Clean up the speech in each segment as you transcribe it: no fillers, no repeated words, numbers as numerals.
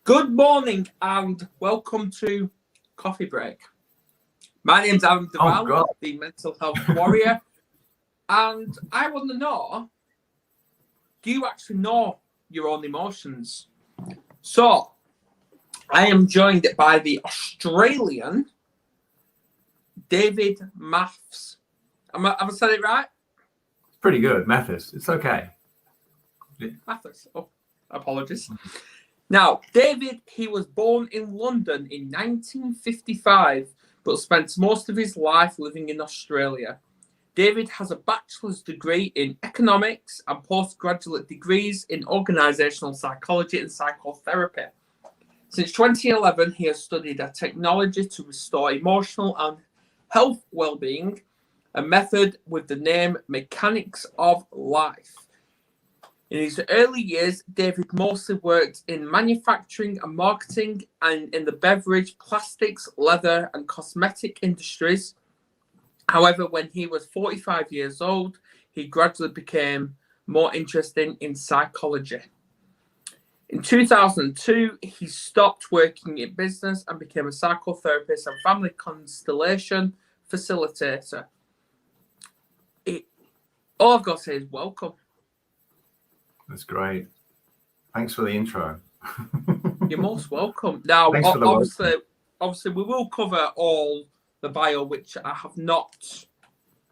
Good morning and welcome to Coffee Break. My name's Adam Deval, the mental health warrior, and I want to know, do you actually know your own emotions? So, I am joined by the Australian David Maths. Have I said it right? Pretty good, Mathis. It's okay. Mathis. Oh, apologies. Now, David, he was born in London in 1955, but spent most of his life living in Australia. David has a bachelor's degree in economics and postgraduate degrees in organisational psychology and psychotherapy. Since 2011, he has studied a technology to restore emotional and health well-being, a method with the name Mechanics of Life. In his early years, David mostly worked in manufacturing and marketing and in the beverage, plastics, leather, and cosmetic industries. However, when he was 45 years old, he gradually became more interested in psychology. In 2002, he stopped working in business and became a psychotherapist and family Constellation facilitator. All I've got to say is welcome. That's great. Thanks for the intro. You're most welcome. Now, obviously, we will cover all the bio, which I have not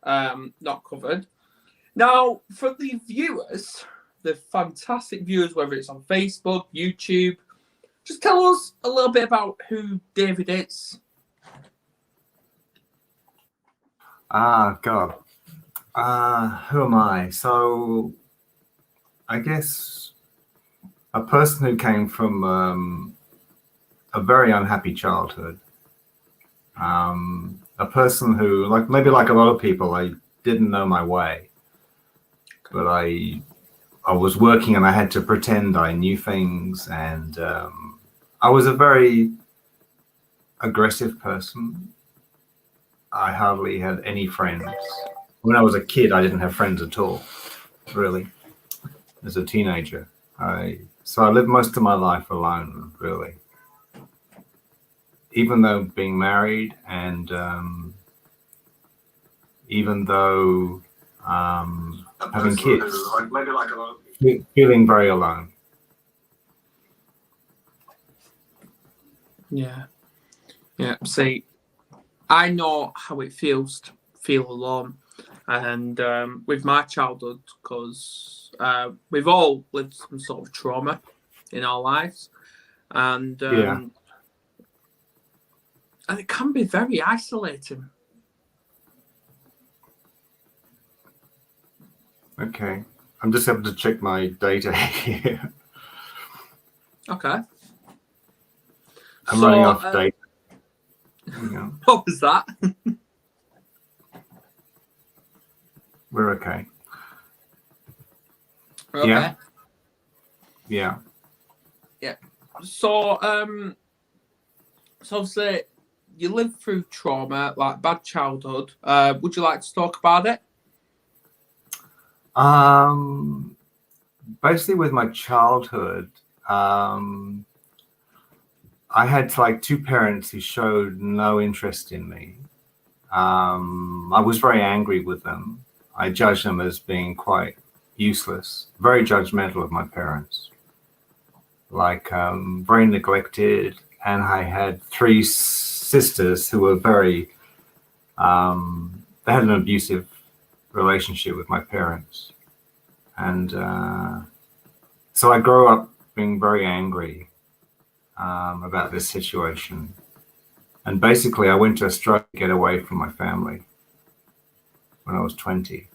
covered. Now, for the viewers, the fantastic viewers, whether it's on Facebook, YouTube, just tell us a little bit about who David is. God. Who am I? So, I guess a person who came from a very unhappy childhood. A person who, maybe like a lot of people, I didn't know my way. But I was working and I had to pretend I knew things. And I was a very aggressive person. I hardly had any friends. When I was a kid, I didn't have friends at all, really. As a teenager, so I lived most of my life alone, really. Even though being married and even though having kids, feeling very alone. Yeah. See, I know how it feels to feel alone, and with my childhood, because we've all lived some sort of trauma in our lives, and it can be very isolating. Okay, I'm just having to check my data here. Okay. I'm running off data. What was that? We're okay. Okay. Yeah. So, obviously, you lived through trauma, like bad childhood. Would you like to talk about it? Basically, with my childhood, I had two parents who showed no interest in me. I was very angry with them. I judged them as being quite useless, very judgmental of my parents, very neglected. And I had three sisters who were very, they had an abusive relationship with my parents. And so I grew up being very angry about this situation. And basically I went to Australia to get away from my family when I was 20.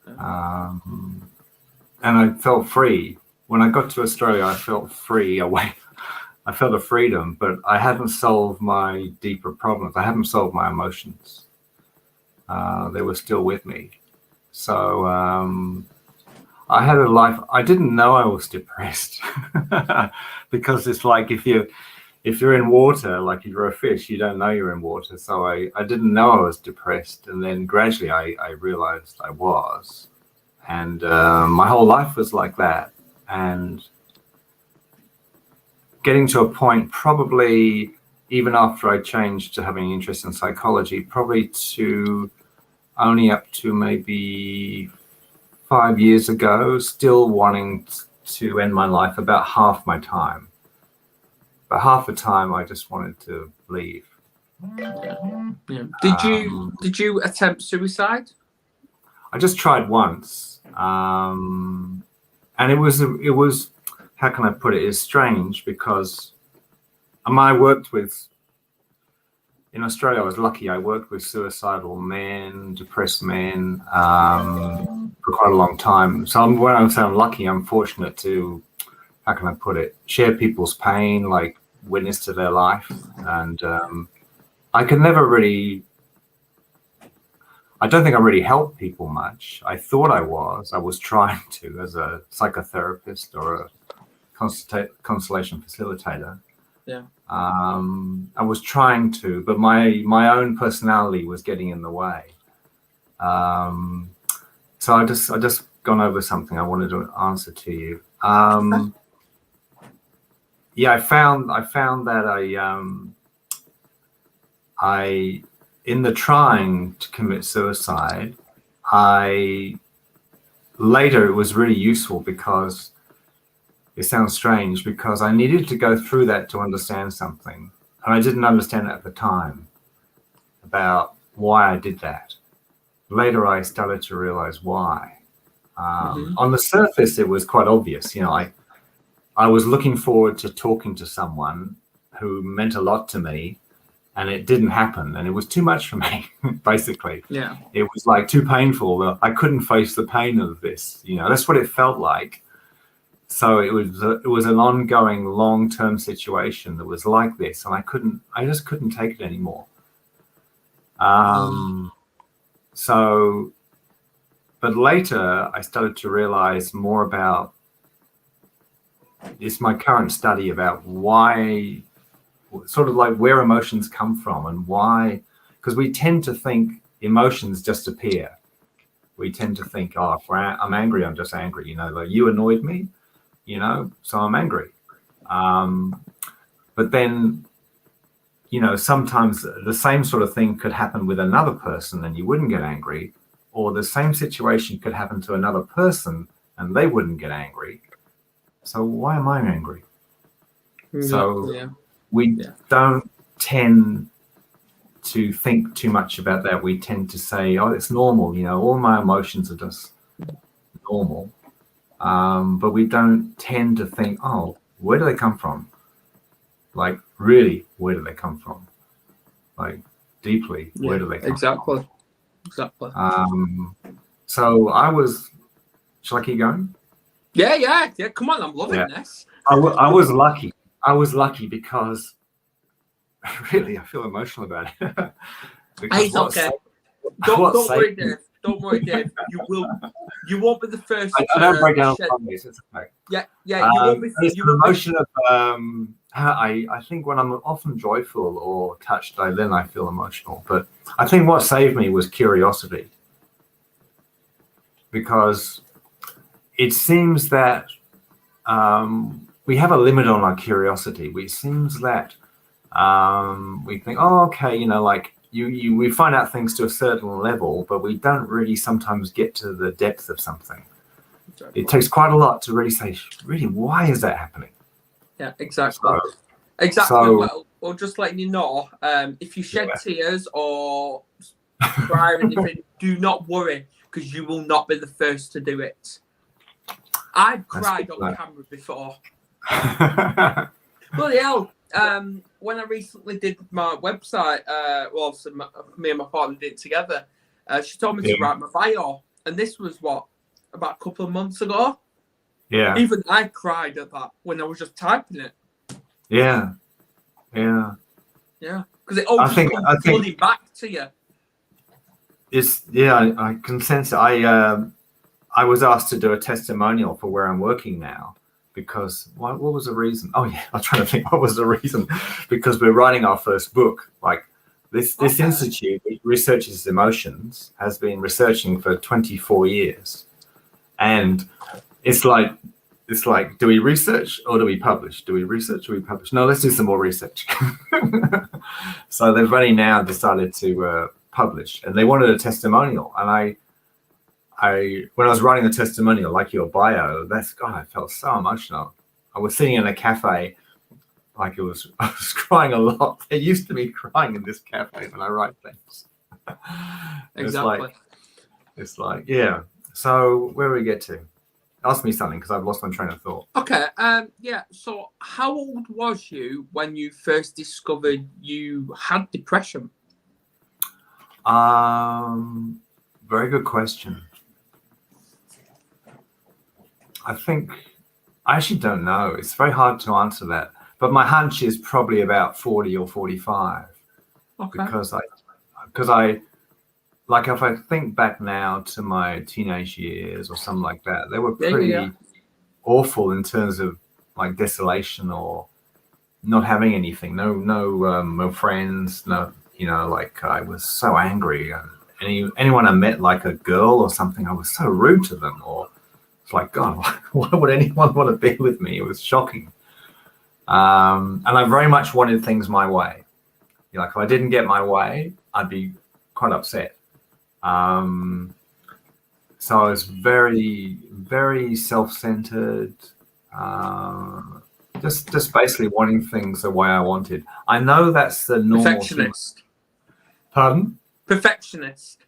And I felt free. When I got to Australia, I felt free away. I felt a freedom, but I hadn't solved my deeper problems. I hadn't solved my emotions. They were still with me. So I had a life. I didn't know I was depressed because it's like if you're in water, like if you're a fish, you don't know you're in water. So I didn't know I was depressed. And then gradually I realized I was. And my whole life was like that. And getting to a point, probably even after I changed to having an interest in psychology, probably to only up to maybe 5 years ago, still wanting to end my life about half my time. But half the time I just wanted to leave. Yeah. Did you attempt suicide? I just tried once. And it was, how can I put it? It's strange because I worked with, in Australia, I was lucky. I worked with suicidal men, depressed men for quite a long time. So when I say I'm lucky, I'm fortunate to, how can I put it, share people's pain, like witness to their life. And I could never really, I don't think I really helped people much. I thought I was trying to as a psychotherapist or a Constellation facilitator. Yeah. I was trying to, but my own personality was getting in the way. So I just gone over something I wanted to answer to you. Yeah, I found that I in the trying to commit suicide, later it was really useful because it sounds strange, because I needed to go through that to understand something. And I didn't understand it at the time about why I did that. Later, I started to realize why. On the surface, it was quite obvious. You know, I was looking forward to talking to someone who meant a lot to me, and it didn't happen. And it was too much for me, basically. Yeah. It was like too painful. I couldn't face the pain of this. You know, that's what it felt like. So it was an ongoing long-term situation that was like this, and I just couldn't take it anymore. So, but later I started to realize more about, it's my current study about why, sort of like where emotions come from and why, because we tend to think emotions just appear. We tend to think, oh, if I'm angry, I'm just angry, you know, like you annoyed me. You know, so I'm angry. But then, you know, sometimes the same sort of thing could happen with another person and you wouldn't get angry, or the same situation could happen to another person and they wouldn't get angry. So why am I angry? So we don't tend to think too much about that. We tend to say, oh, it's normal. You know, all my emotions are just normal. But we don't tend to think, oh, where do they come from? Like, really, where do they come from? Like, deeply, where do they come from? Exactly. So I was, shall I keep going? Yeah. Come on, I'm loving this. I was lucky. I was lucky because, really, I feel emotional about it. It's okay. Don't worry, Dave. Don't worry, Dave. You won't be the first. I don't break down on this. It's okay. Yeah. You won't be. It's an emotion of. I think when I'm often joyful or touched, then I feel emotional. But I think what saved me was curiosity, because it seems that we have a limit on our curiosity. It seems that we think, oh, okay, you know, like. We find out things to a certain level, but we don't really sometimes get to the depth of something. Exactly. It takes quite a lot to really say, really, why is that happening? Yeah, exactly. So, well, just letting you know, if you shed tears or cry or anything, do not worry, because you will not be the first to do it. I've cried on camera before. Bloody hell. When I recently did my website, so me and my partner did it together. She told me to write my bio, and this was about a couple of months ago. Yeah. Even I cried at that when I was just typing it. Yeah. Because it all just comes flooding back to you. I can sense it. I was asked to do a testimonial for where I'm working now. Because what was the reason? Oh yeah, I'm trying to think what was the reason. Because we're writing our first book. Like this institute, which researches emotions, has been researching for 24 years, and it's like it's like, do we research or do we publish? Do we research or we publish? No, let's do some more research. So they've only now decided to publish, and they wanted a testimonial. And I when I was writing the testimonial, like your bio, I felt so emotional. I was sitting in a cafe, I was crying a lot. There used to be crying in this cafe when I write things. Exactly. It's like, yeah. So where do we get to? Ask me something, because I've lost my train of thought. Okay. Yeah. So how old was you when you first discovered you had depression? Very good question. I actually don't know. It's very hard to answer that. But my hunch is probably about 40 or 45. Okay. Because I like, if I think back now to my teenage years or something like that, they were pretty awful in terms of like desolation or not having anything, no friends, no, like I was so angry, and anyone I met, like a girl or something, I was so rude to them, or it's like, God, why would anyone want to be with me? It was shocking. And I very much wanted things my way. Like if I didn't get my way, I'd be quite upset. So I was very, very self-centered, just basically wanting things the way I wanted. I know that's the normal. Perfectionist. Pardon? Perfectionist.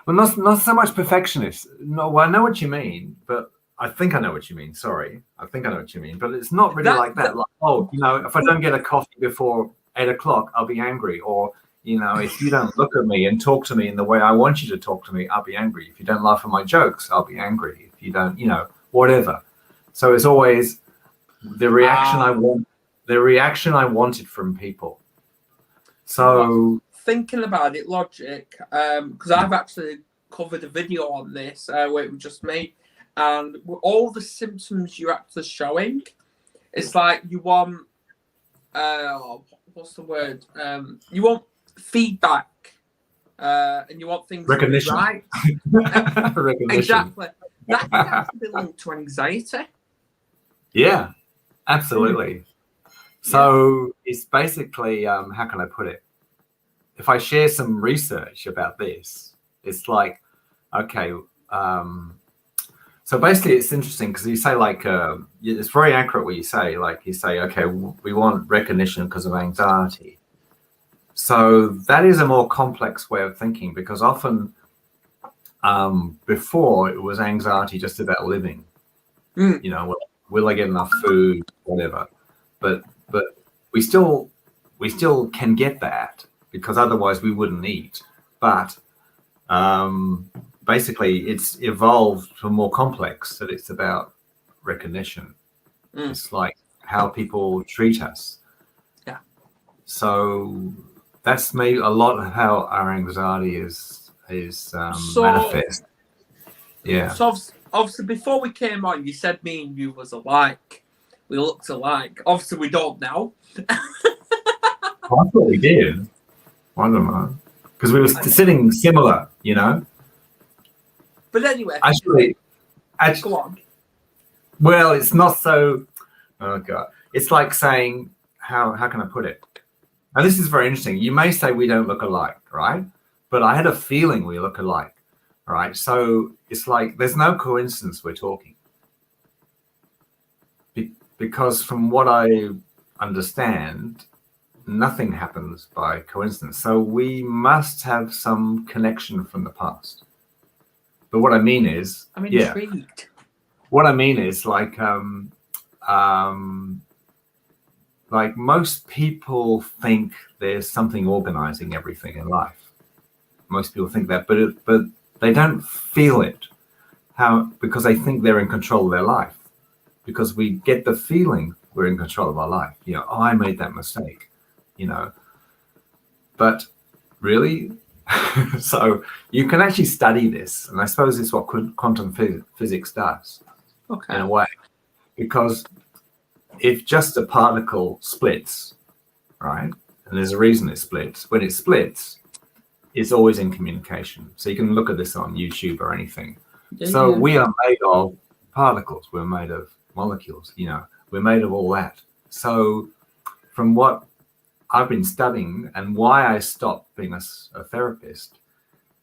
Well, not so much perfectionist. No, well, I know what you mean, but I think I know what you mean. Sorry, I think I know what you mean, but it's not really like that. Like, oh, if I don't get a coffee before 8 o'clock, I'll be angry, or if you don't look at me and talk to me in the way I want you to talk to me, I'll be angry. If you don't laugh at my jokes, I'll be angry. If you don't, whatever. So it's always the reaction I wanted from people. So thinking about it, logic, because I've actually covered a video on this where it was just me, and all the symptoms you're actually showing, it's like you want, what's the word? You want feedback, and you want things recognition. To be right. Recognition. Exactly. That can actually be linked to anxiety. Yeah, absolutely. So it's basically, how can I put it? If I share some research about this, it's like, okay, so basically it's interesting because you say like, it's very accurate what you say. Like you say, okay, we want recognition because of anxiety. So that is a more complex way of thinking, because often before it was anxiety just about living, will I get enough food, whatever. But we still can get that, because otherwise we wouldn't eat. But basically it's evolved to more complex, that it's about recognition. It's like how people treat us. Yeah. So that's maybe a lot of how our anxiety is manifest. Yeah. So obviously before we came on, you said me and you was alike. We looked alike. Obviously we don't now. I thought we did. I don't know, because we were sitting similar, But anyway, actually, go on. Well, it's not so. Oh God, it's like saying, how can I put it? And this is very interesting. You may say we don't look alike, right? But I had a feeling we look alike, right? So it's like there's no coincidence we're talking, because from what I understand, nothing happens by coincidence. So we must have some connection from the past. But what I mean is, I'm intrigued. What I mean is like most people think there's something organizing everything in life. Most people think that, but they don't feel it. Because they think they're in control of their life. Because we get the feeling we're in control of our life. Oh, I made that mistake. But really, so you can actually study this, and I suppose it's what quantum physics does, in a way, because if just a particle splits, right, and there's a reason it splits, when it splits, it's always in communication. So you can look at this on YouTube or anything. We are made of particles. We're made of molecules, we're made of all that. So from what I've been studying and why I stopped being a therapist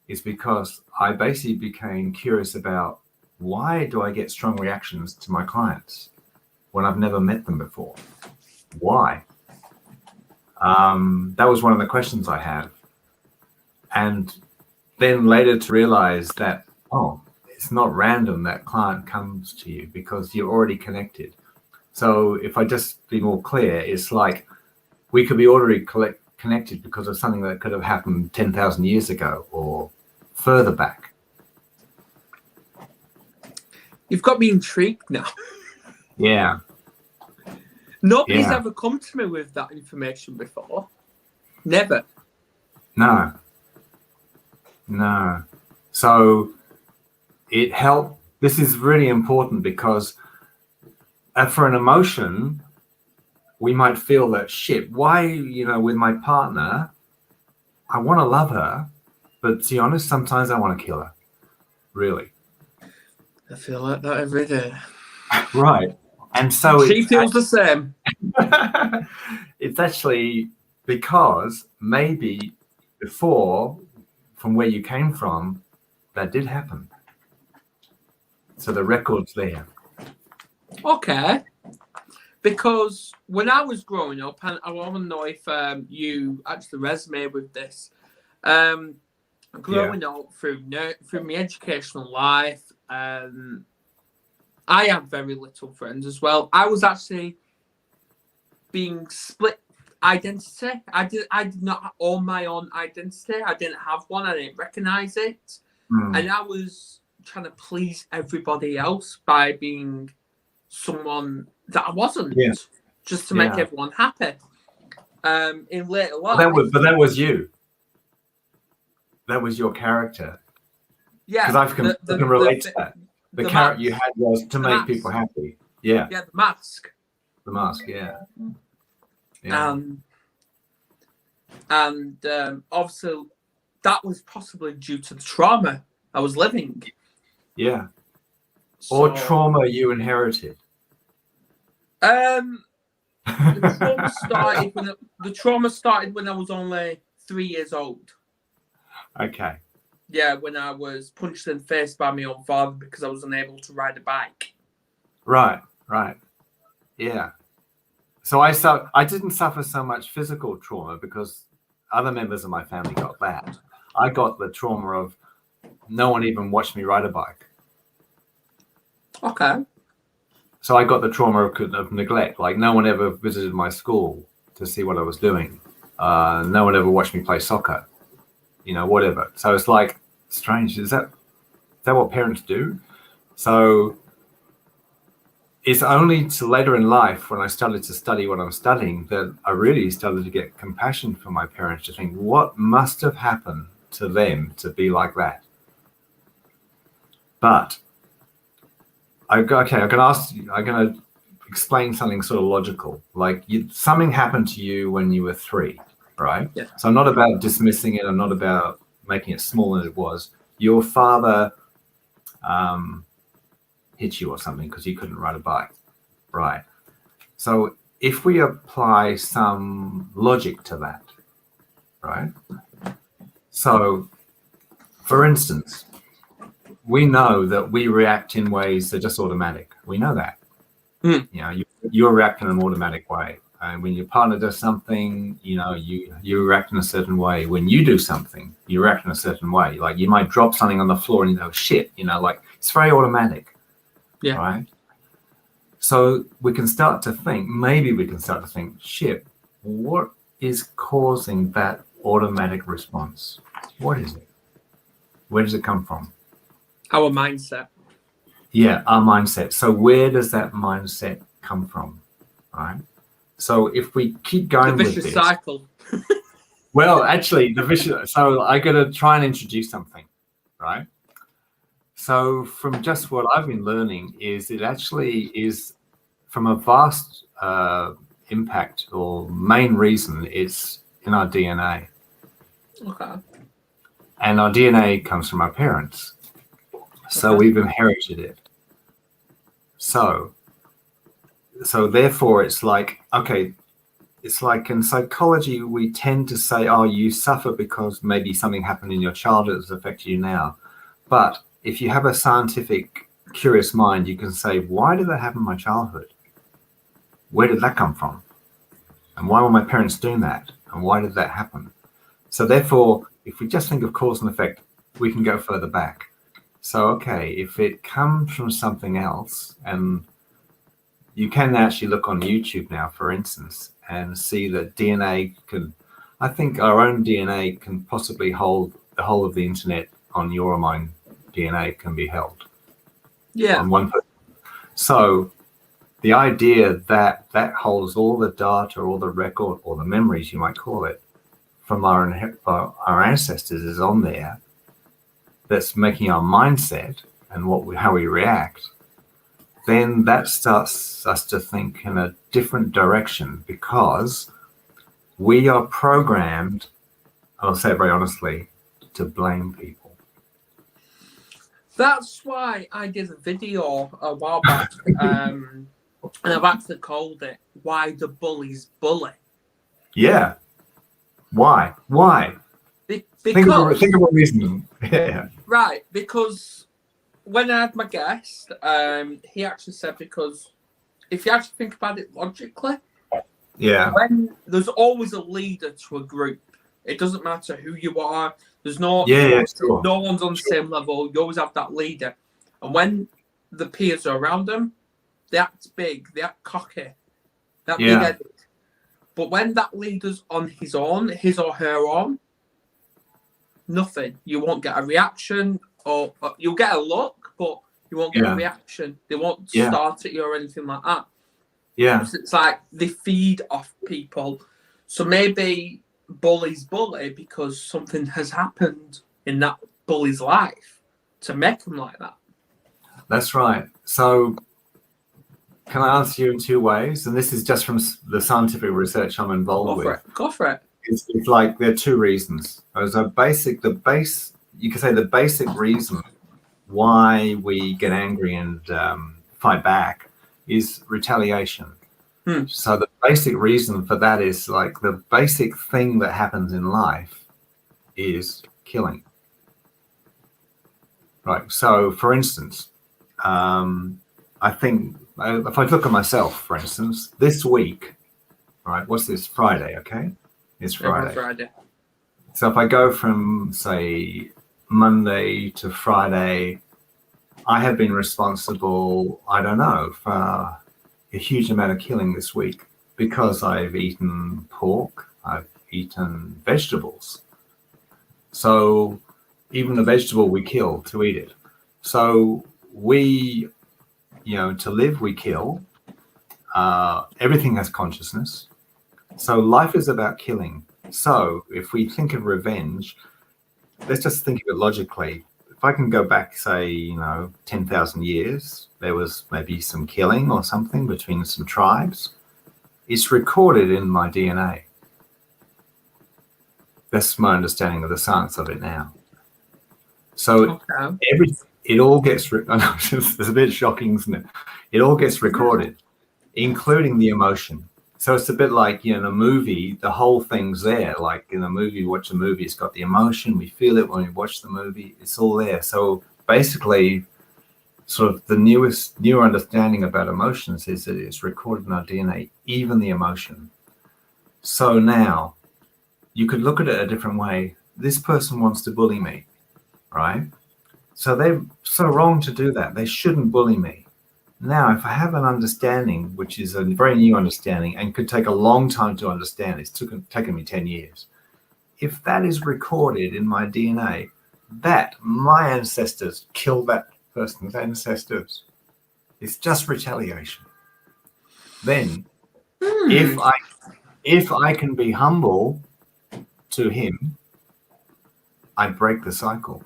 is because I basically became curious about why do I get strong reactions to my clients when I've never met them before? Why? That was one of the questions I had. And then later to realize that, it's not random that client comes to you because you're already connected. So if I just be more clear, it's like we could be already connected because of something that could have happened 10,000 years ago or further back. You've got me intrigued now. Yeah. Nobody's ever come to me with that information before. Never. No. So it helped. This is really important because for an emotion, we might feel that shit, why, with my partner, I want to love her, but to be honest, sometimes I want to kill her. Really. I feel like that every day. Right. And so she feels the same. It's actually because maybe before, from where you came from, that did happen. So the record's there. Okay. Because when I was growing up, and I want to know if you actually resonate with this, growing up through my educational life, I had very little friends as well. I was actually being split identity. I did not own my own identity. I didn't have one. I didn't recognize it. And I was trying to please everybody else by being someone that I wasn't, just to make everyone happy. In later life, but that was you. That was your character. Yeah, because I can relate to that. The character you had was to make people happy. Yeah. Yeah, the mask. The mask. Yeah. And obviously, that was possibly due to the trauma I was living. Yeah. Or trauma you inherited. The trauma started when I was only 3 years old. Okay. Yeah, when I was punched in the face by my own father because I was unable to ride a bike. Right. Yeah. So I didn't suffer so much physical trauma because other members of my family got that. I got the trauma of no one even watched me ride a bike. Okay. So I got the trauma of neglect. Like no one ever visited my school to see what I was doing. No one ever watched me play soccer. Whatever. So it's like strange. Is that what parents do? So it's only to later in life when I started to study what I'm studying that I really started to get compassion for my parents, to think what must have happened to them to be like that. But I'm going to explain something sort of logical. Like something happened to you when you were 3, right? Yeah. So I'm not about dismissing it. I'm not about making it smaller than it was. Your father hit you or something because you couldn't ride a bike, right? So if we apply some logic to that, right? So, for instance, we know that we react in ways that are just automatic. We know that. You react in an automatic way. And when your partner does something, you react in a certain way. When you do something, you react in a certain way. Like you might drop something on the floor and you go, shit, like it's very automatic. Yeah. Right. So maybe we can start to think, shit, what is causing that automatic response? What is it? Where does it come from? Our mindset. Yeah, our mindset. So where does that mindset come from? Right. So if we keep going the with vicious this, cycle. well, actually, the vicious. So I got to try and introduce something, right? So from just what I've been learning is it actually is from a vast impact or main reason it's in our DNA. Okay. And our DNA comes from our parents. So we've inherited it. So so therefore it's like, okay, it's like in psychology, we tend to say, oh, you suffer because maybe something happened in your childhood that's affected you now. But if you have a scientific, curious mind, you can say, why did that happen in my childhood? Where did that come from? And why were my parents doing that? And why did that happen? So therefore, if we just think of cause and effect, we can go further back. So, okay, if it comes from something else, and you can actually look on YouTube now, for instance, and see that DNA can, I think our own DNA can possibly hold the whole of the internet on your or mine DNA can be held on one person. So the idea that that holds all the data, all the record, or the memories, you might call it, from our ancestors is on there, that's making our mindset and how we react, then that starts us to think in a different direction, because we are programmed, I'll say it very honestly, to blame people. That's why I did a video a while back, and I've actually called it "Why the Bullies Bully." Yeah. Why? Because think of a reason. Yeah. Right, because when I had my guest, he actually said, because if you actually think about it logically, when there's always a leader to a group, it doesn't matter who you are. There's no one's on the same level. You always have that leader, and when the peers are around them, they act big, they act cocky, that big-headed. But when that leader's on his own, his or her own, nothing. You won't get a reaction, or you'll get a look, but you won't get a reaction. They won't start at you or anything like that. Yeah. It's like they feed off people. So maybe bullies bully because something has happened in that bully's life to make them like that. That's right. So can I answer you in two ways? And this is just from the scientific research I'm involved with. Go for it. It's like there are two reasons. There's you could say the basic reason why we get angry and fight back is retaliation. So the basic reason for that is like the basic thing that happens in life is killing. Right. So for instance, I think if I look at myself, for instance, this week, right, what's this, Friday, okay? It's Friday. So if I go from, say, Monday to Friday, I have been responsible, I don't know, for a huge amount of killing this week because I've eaten pork, I've eaten vegetables. So even the vegetable we kill to eat it. So we, to live, we kill. Everything has consciousness. So life is about killing. So if we think of revenge, let's just think of it logically. If I can go back, say, 10,000 years, there was maybe some killing or something between some tribes. It's recorded in my DNA. That's my understanding of the science of it now. So it all gets, I know it's a bit shocking, isn't it? It all gets recorded, including the emotion. So it's a bit like, in a movie, the whole thing's there. Like in a movie, watch a movie, it's got the emotion. We feel it when we watch the movie. It's all there. So basically, sort of the newer understanding about emotions is that it's recorded in our DNA, even the emotion. So now you could look at it a different way. This person wants to bully me, right? So they're so wrong to do that. They shouldn't bully me. Now, if I have an understanding, which is a very new understanding and could take a long time to understand, it's taken me 10 years. If that is recorded in my DNA, that my ancestors killed that person's ancestors, it's just retaliation. Then, if I can be humble to him, I break the cycle.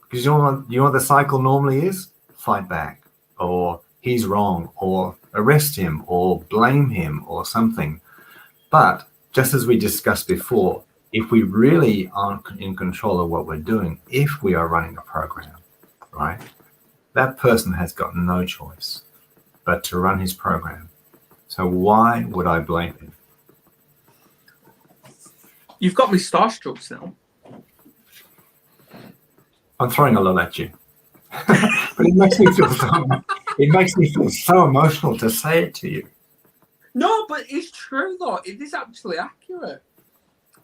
Because you know what the cycle normally is? Fight back, or he's wrong, or arrest him, or blame him, or something. But just as we discussed before, if we really aren't in control of what we're doing, if we are running a program, right, that person has got no choice but to run his program. So why would I blame him? You've got me starstruck now. I'm throwing a lot at you. But it makes me feel so emotional to say it to you. No, but it's true though. It is actually accurate.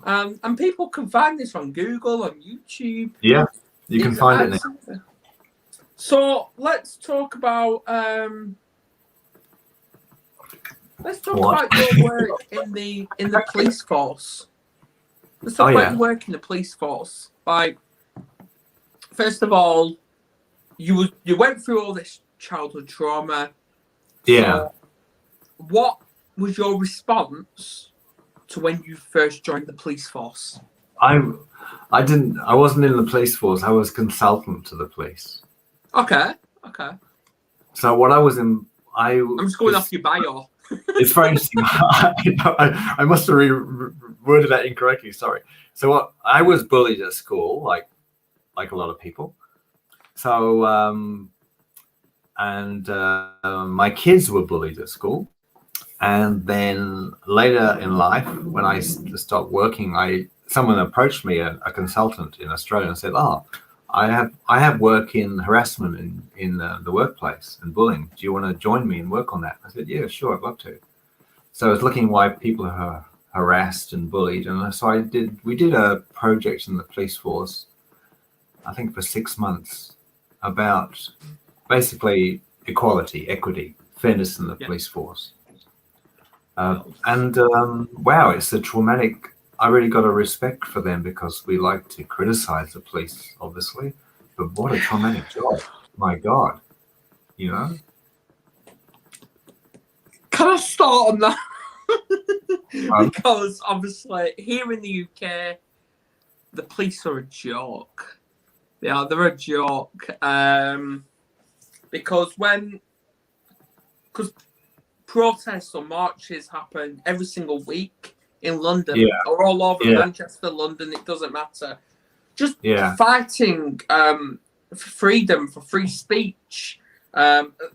And people can find this on Google, on YouTube. Yeah, you can find it now. So let's talk about your work in the police force. Let's talk about your work in the police force. Like, first of all, you went through all this childhood trauma. Yeah. So what was your response to when you first joined the police force? I wasn't in the police force. I was consultant to the police. Okay. So what I was in, I'm just going off your bio. It's very interesting. I must have worded that incorrectly. Sorry. So I was bullied at school, like a lot of people. So my kids were bullied at school, and then later in life, when I stopped working, someone approached me, a consultant in Australia, and said, "Oh, I have work in harassment in the workplace and bullying. Do you want to join me and work on that?" I said, "Yeah, sure, I'd love to." So I was looking why people are harassed and bullied, and so we did a project in the police force, I think for 6 months, about basically equality, equity, fairness in the police force. Wow, it's a traumatic. I really got a respect for them because we like to criticize the police, obviously, but what a traumatic job. My God, you know? Can I start on that? Because obviously here in the UK, the police are a joke. They're a joke. Because protests or marches happen every single week in London or all over Manchester, London, it doesn't matter. Just fighting for freedom, for free speech,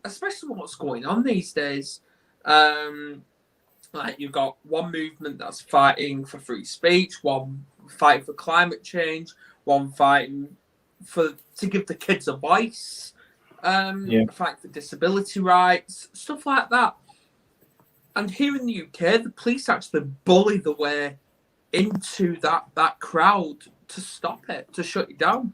especially what's going on these days. Like you've got one movement that's fighting for free speech, one fighting for climate change, one fighting to give the kids a voice, fight for disability rights, stuff like that. And here in the UK, the police actually bully the way into that crowd to stop it, to shut it down.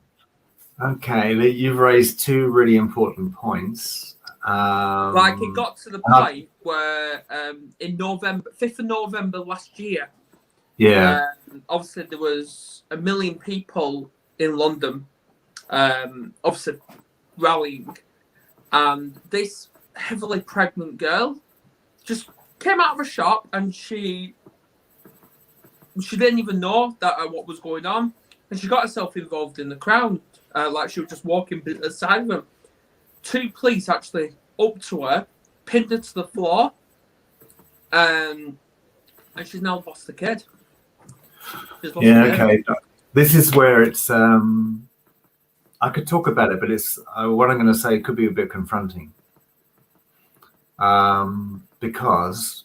Okay, you've raised two really important points. Like it got to the point where in November, 5th of November last year, obviously there was 1 million people in London, obviously rallying, and this heavily pregnant girl just came out of a shop and she didn't even know that what was going on, and she got herself involved in the crowd, like she was just walking beside of them. 2 police actually up to her, pinned her to the floor, and she's now lost the kid. Okay. This is where it's. I could talk about it, but it's what I'm going to say could be a bit confronting. Because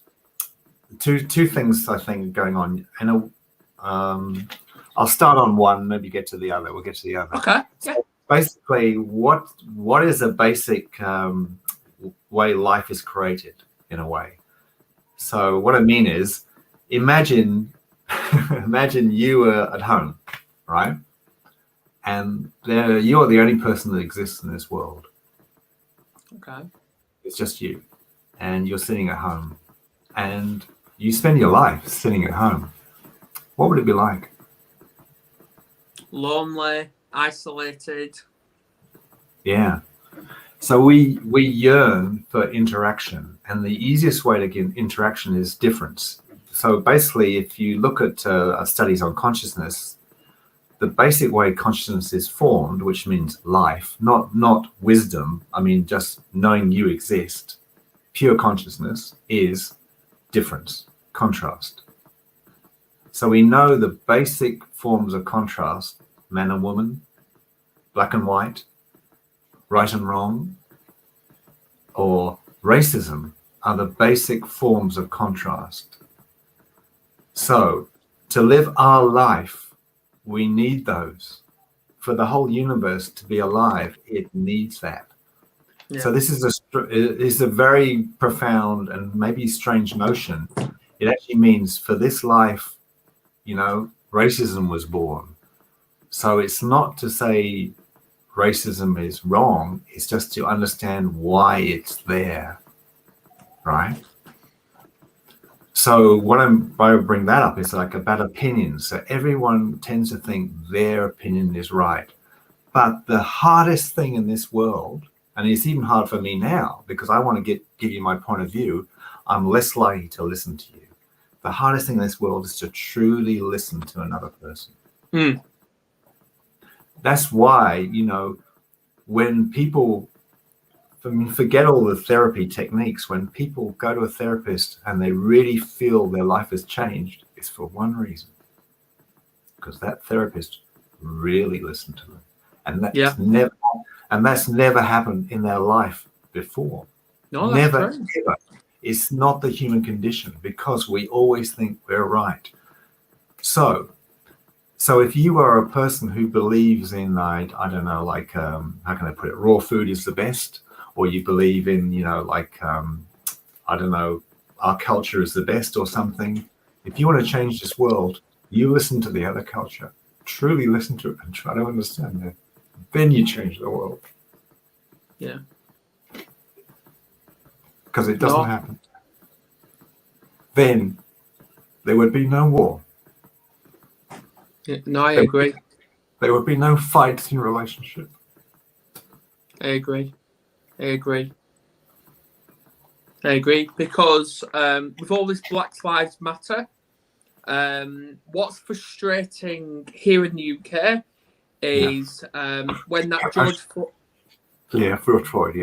two things I think are going on, and I'll start on one, maybe get to the other. We'll get to the other. Okay. Yeah. So basically, what is a basic way life is created in a way? So what I mean is, imagine you are at home, right? And you are the only person that exists in this world. Okay. It's just you, and you're sitting at home, and you spend your life sitting at home. What would it be like? Lonely, isolated. Yeah. So we yearn for interaction, and the easiest way to get interaction is difference. So basically, if you look at studies on consciousness, the basic way consciousness is formed, which means life, not wisdom. I mean, just knowing you exist. Pure consciousness is difference, contrast. So we know the basic forms of contrast: man and woman, black and white, right and wrong, or racism, are the basic forms of contrast. So to live our life, we need those. For the whole universe to be alive, it needs that. Yeah. So this is a very profound and maybe strange notion. It actually means for this life, you know, racism was born. So it's not to say racism is wrong, it's just to understand why it's there, right? So why I bring that up is like about opinions. So everyone tends to think their opinion is right. But the hardest thing in this world, and it's even hard for me now because I want to give you my point of view, I'm less likely to listen to you. The hardest thing in this world is to truly listen to another person. Mm. That's why, you know, when people, forget all the therapy techniques, when people go to a therapist and they really feel their life has changed, it's for one reason, because that therapist really listened to them. And that's never happened in their life before. No, never, that's true. ever. It's not the human condition because we always think we're right. So if you are a person who believes in, I don't know, like, how can I put it, raw food is the best, or you believe in, you know, like, I don't know, our culture is the best or something. If you want to change this world, you listen to the other culture, truly listen to it and try to understand it. Then you change the world. Yeah. Because it doesn't happen. Then there would be no war. Yeah, no, I agree. There would be no fights in relationship. I agree. Because with all this Black Lives Matter, what's frustrating here in the UK is when that George Floyd, yeah.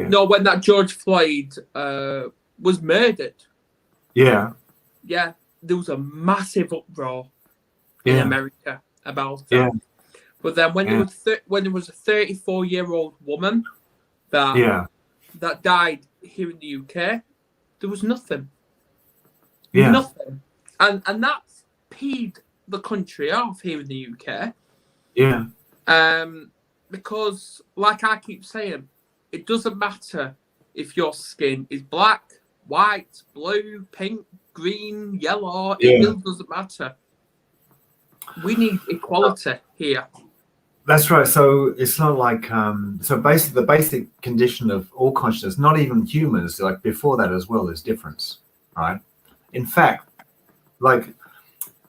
No, when that George Floyd was murdered. Yeah. Yeah, there was a massive uproar in America about that. Yeah. But then when there was a 34-year-old woman that died here in the UK, there was nothing. Yeah. Nothing. And that's peed the country off here in the UK. Yeah. Because, like I keep saying, it doesn't matter if your skin is black, white, blue, pink, green, yellow. It really doesn't matter. We need equality here. That's right. So it's not like so basically the basic condition of all consciousness, not even humans, like before that as well, is difference, right? In fact, like,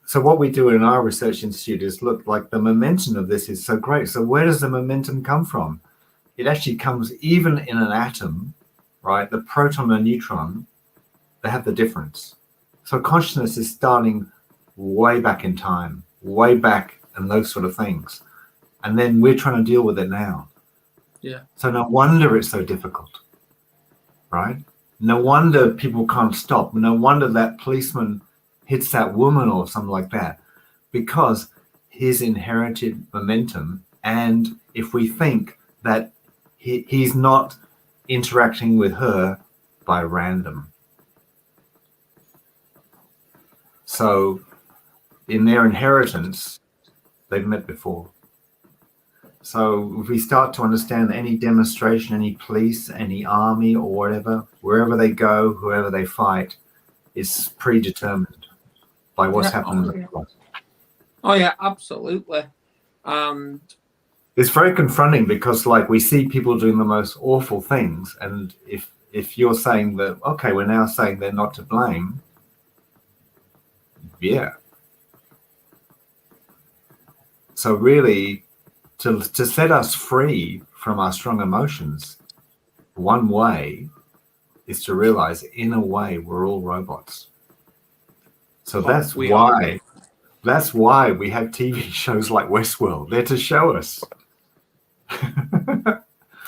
so what we do in our research institute is look, like, the momentum of this is so great. So where does the momentum come from? It actually comes even in an atom, right? The proton and neutron, they have the difference. So consciousness is starting way back in time, way back, and those sort of things. And then we're trying to deal with it now. Yeah. So no wonder it's so difficult, right? No wonder people can't stop. No wonder that policeman hits that woman or something like that, because his inherited momentum. And if we think that he's not interacting with her by random. So in their inheritance, they've met before. So if we start to understand any demonstration, any police, any army or whatever, wherever they go, whoever they fight, is predetermined by what's happening in the past. Oh yeah, absolutely. And it's very confronting because, like, we see people doing the most awful things, and if you're saying that, okay, we're now saying they're not to blame, yeah. So really, to set us free from our strong emotions, one way is to realize, in a way, we're all robots. So that's why we have TV shows like Westworld. They're to show us.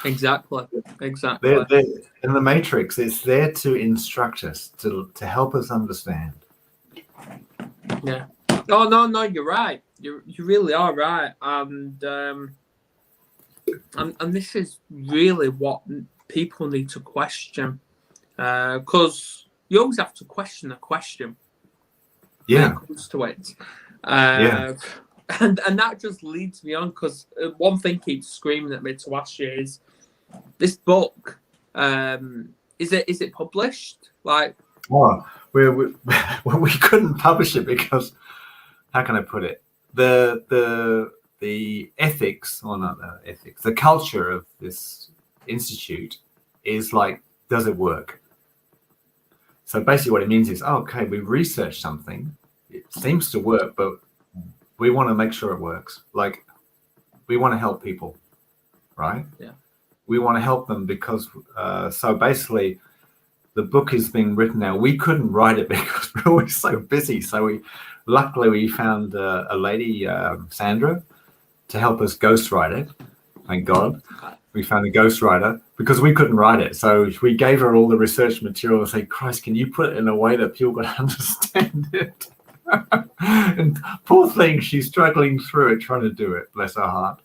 Exactly. They're in the Matrix. It's there to instruct us, to help us understand. Yeah. Oh no, you're right. You really are right. And this is really what people need to question, because you always have to question a question Yeah. when it comes to it. And that just leads me on, because one thing keeps screaming at me to ask you is, this book, is it published? Like, Well, we couldn't publish it because, how can I put it? The ethics, or not the ethics, the culture of this institute is like, does it work? So basically what it means is, okay, we researched something, it seems to work, but we want to make sure it works. Like, we want to help people, right? Yeah. We want to help them because, so basically the book is being written now. We couldn't write it because we're always so busy. So luckily we found a lady, Sandra, to help us ghostwrite it. Thank God. We found a ghostwriter because we couldn't write it. So we gave her all the research material and said, Christ, can you put it in a way that people can understand it? And poor thing, she's struggling through it, trying to do it, bless her heart.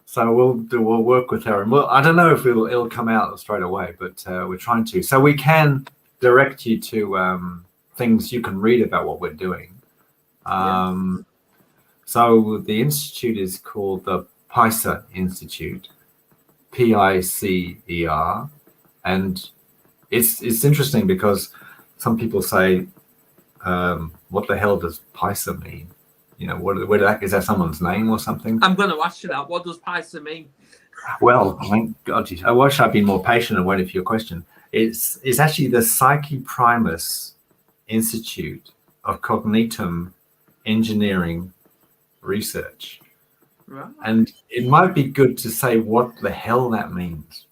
So we'll work with her, and I don't know if it'll come out straight away, but we're trying to. So we can direct you to things you can read about what we're doing. So the institute is called the PICER Institute, PICER, and it's interesting because some people say, what the hell does PICER mean? You know, is that someone's name or something? I'm going to ask you that. What does PICER mean? Well, thank God. I wish I'd been more patient and waited for your question. It's actually the Psyche Primus Institute of Cognitum Engineering Research. Right. And it might be good to say what the hell that means.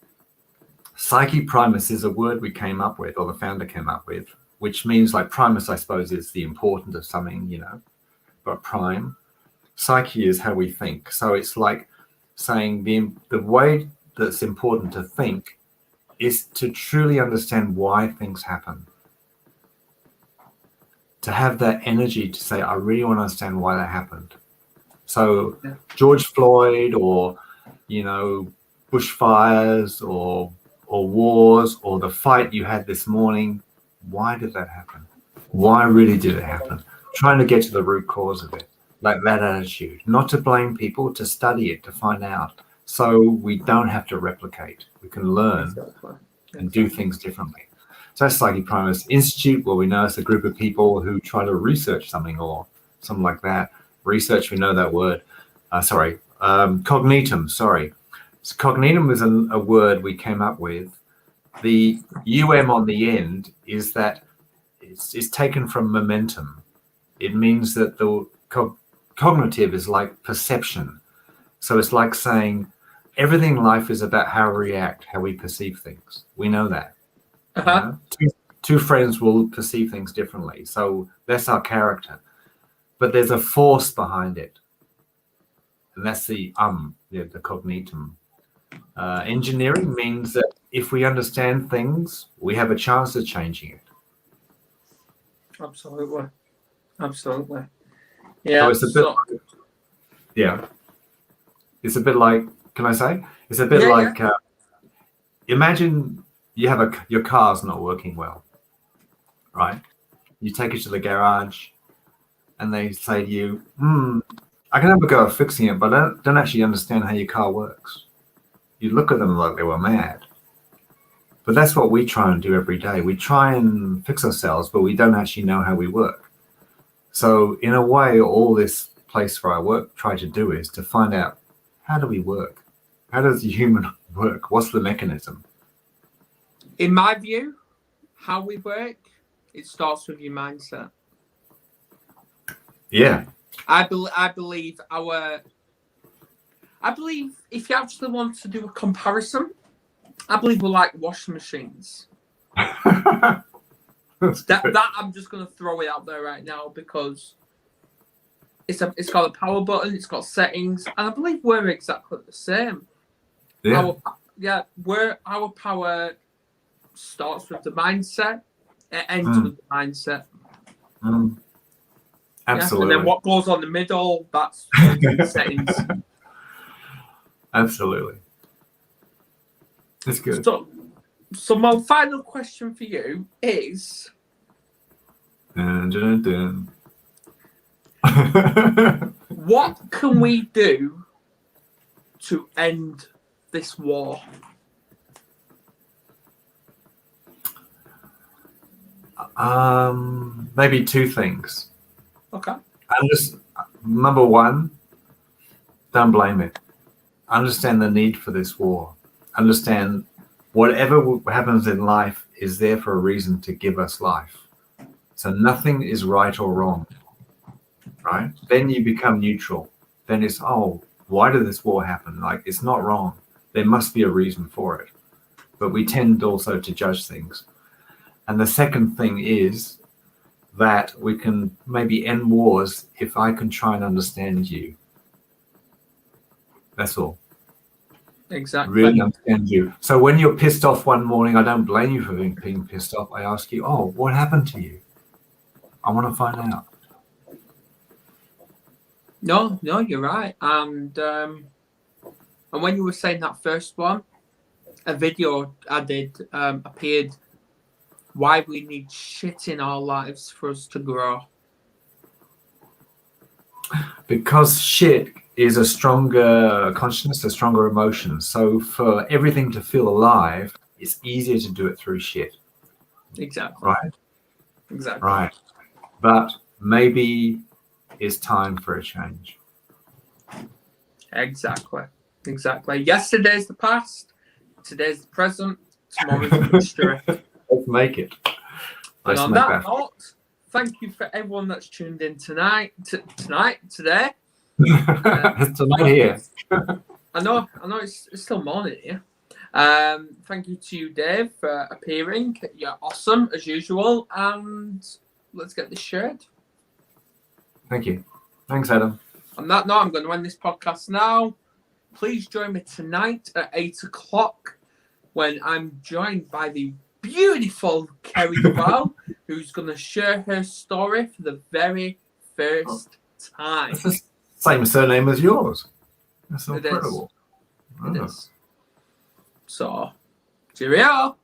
Psyche Primus is a word we came up with, or the founder came up with, which means, like, primus, I suppose, is the importance of something, you know, but prime. Psyche is how we think. So it's like saying the way that's important to think is to truly understand why things happen. To have that energy to say, I really want to understand why that happened. So George Floyd, or, you know, bushfires, or wars, or the fight you had this morning, why did that happen? Why really did it happen? Trying to get to the root cause of it, like that attitude. Not to blame people, to study it, to find out, so we don't have to replicate. We can learn and do things differently. So that's Psyche Primus Institute, where we know it's a group of people who try to research something or something like that. Research, we know that word. Cognitum, sorry. So cognitum is a word we came up with. The UM on the end is that it's taken from momentum. It means that the cognitive is like perception. So it's like saying everything in life is about how we react, how we perceive things. We know that. You know? Two friends will perceive things differently. So that's our character. But there's a force behind it. And that's the cognitum. Engineering means that if we understand things, we have a chance of changing it. Absolutely. Yeah. So it's a bit like, yeah. It's a bit like, can I say? It's a bit like, imagine you have your car's not working well, right? You take it to the garage and they say to you, I can have a go at fixing it, but I don't actually understand how your car works. You look at them like they were mad. But that's what we try and do every day. We try and fix ourselves, but we don't actually know how we work. So in a way, all this place where I work try to do is to find out, how do we work? How does the human work? What's the mechanism? In my view, how we work, it starts with your mindset. Yeah. I believe if you actually want to do a comparison, I believe we're like washing machines. that I'm just going to throw it out there right now, because it's got a power button, it's got settings, and I believe we're exactly the same. Yeah. Our power starts with the mindset, it ends with the mindset. Absolutely. And then what goes on the middle, that's settings. Absolutely. That's good. So my final question for you is, Dun, dun, dun. What can we do to end this war? Maybe two things. Okay. Number one, don't blame it. Understand the need for this war. Understand whatever happens in life is there for a reason to give us life. So nothing is right or wrong, right? Then you become neutral. Then it's, oh, why did this war happen? Like, it's not wrong. There must be a reason for it. But we tend also to judge things. And the second thing is that we can maybe end wars if I can try and understand you. That's all. Exactly. Really understand you. So when you're pissed off one morning, I don't blame you for being pissed off. I ask you, oh, what happened to you? I want to find out. No, you're right. And when you were saying that first one, a video I did appeared, why we need shit in our lives for us to grow. Because shit is a stronger consciousness, a stronger emotion. So for everything to feel alive, it's easier to do it through shit. Exactly. Right? Exactly. Right. But maybe it's time for a change. Exactly. Yesterday's the past, today's the present, tomorrow's the history. Let's make it. And on that note, thank you for everyone that's tuned in today. Tonight here. I know it's still morning here. Thank you to you, Dave, for appearing. You're awesome as usual, and let's get this shared. Thank you. Thanks, Adam. On that note, I'm going to end this podcast now. Please join me tonight at 8:00 when I'm joined by the beautiful Kerry Duval, who's going to share her story for the very first time. It's the same surname as yours. That's It incredible. is. So, cheerio.